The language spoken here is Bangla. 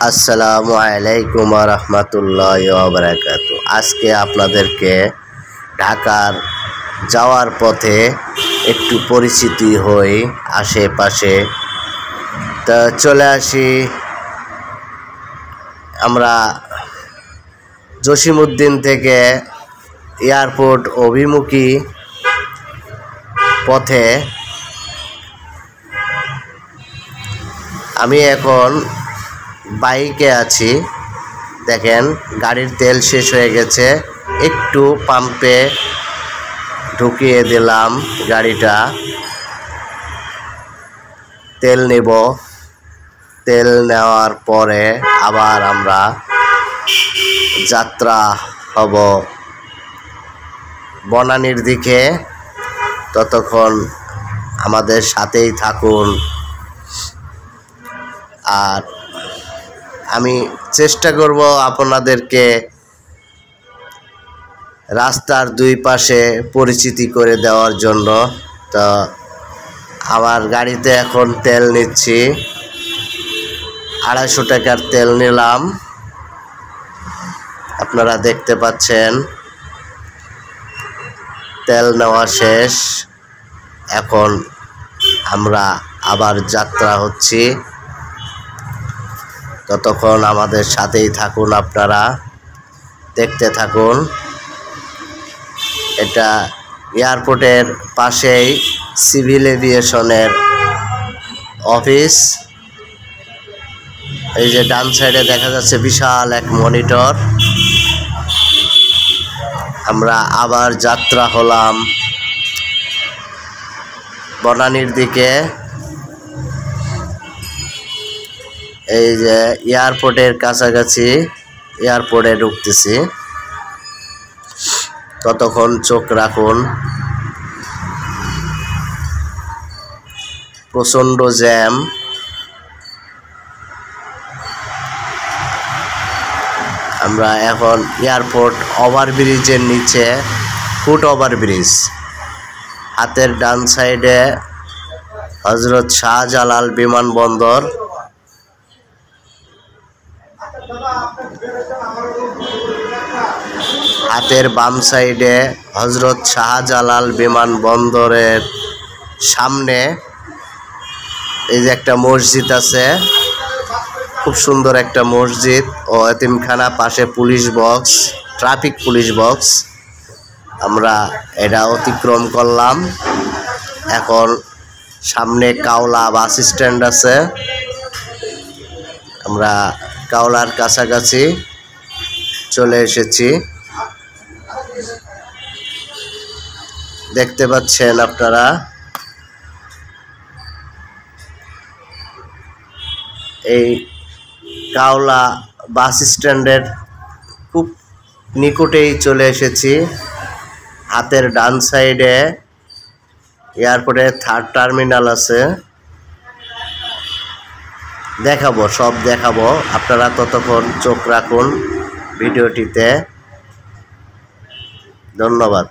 আসসালামু আলাইকুম ওয়া রাহমাতুল্লাহি ওয়া বারাকাতুহু। আজকে আপনাদেরকে ঢাকার যাওয়ার পথে একটু পরিচিতি হই আশেপাশে। তা চলে আসি আমরা জসিমউদ্দিন থেকে এয়ারপোর্ট অভিমুখী পথে। আমি এখন বাইকে আছি। দেখেন গাড়ির তেল শেষ হয়ে গেছে, একটু পাম্পে ঢুকিয়ে দিলাম গাড়িটা। তেল নেব, তেল নেওয়ার পরে আবার আমরা যাত্রা হব বনানীর দিকে। ততক্ষণ আমাদের সাথেই থাকুন। আর আমি চেষ্টা করব আপনাদেরকে রাস্তার দুই পাশে পরিচিতি করে দেওয়ার জন্য। তো আমার গাড়িতে এখন তেল নিচ্ছি, 250 টাকার তেল নিলাম, আপনারা দেখতে পাচ্ছেন। তেল নেওয়া শেষ, এখন আমরা আবার যাত্রা হচ্ছি। ততক্ষণ আমাদের সাথেই থাকুন, আপনারা দেখতে থাকুন। এটা এয়ারপোর্টের পাশেই সিভিল এভিয়েশনের অফিস। এই যে ডান সাইডে দেখা যাচ্ছে বিশাল এক মনিটর। আমরা আবার যাত্রা হলাম বনানীর দিকে। এই যে এয়ারপোর্টের কাছাকাছি, এয়ারপোর্টে ঢুকতেছি। ততক্ষণ চোখ রাখুন। প্রচণ্ড জ্যাম। আমরা এখন এয়ারপোর্ট ওভারব্রিজের নিচে, ফুট ওভারব্রিজ। হাতের ডান সাইডে হযরত শাহজালাল বিমানবন্দর, হাতের বাম সাইডে হযরত শাহজালাল বিমানবন্দরের সামনে এই যে একটা মসজিদ আছে, খুব সুন্দর একটা মসজিদ ও এতিমখানা। পাশে police box, traffic police box. আমরা এটা অতিক্রম করলাম। এখন সামনে কাওলা বাস স্ট্যান্ড আছে। আমরা কাওলার কাছাকাছি চলে এসেছি, দেখতে পাচ্ছেন আপনারা। এই কাওলা বাস স্ট্যান্ডের খুব নিকটেই চলে এসেছি। হাতের ডান সাইডে এয়ারপোর্টের 3rd টার্মিনাল আছে। দেখাবো, সব দেখাবো, আপনারা ততক্ষণ চোখ রাখুন ভিডিওটিতে। ধন্যবাদ।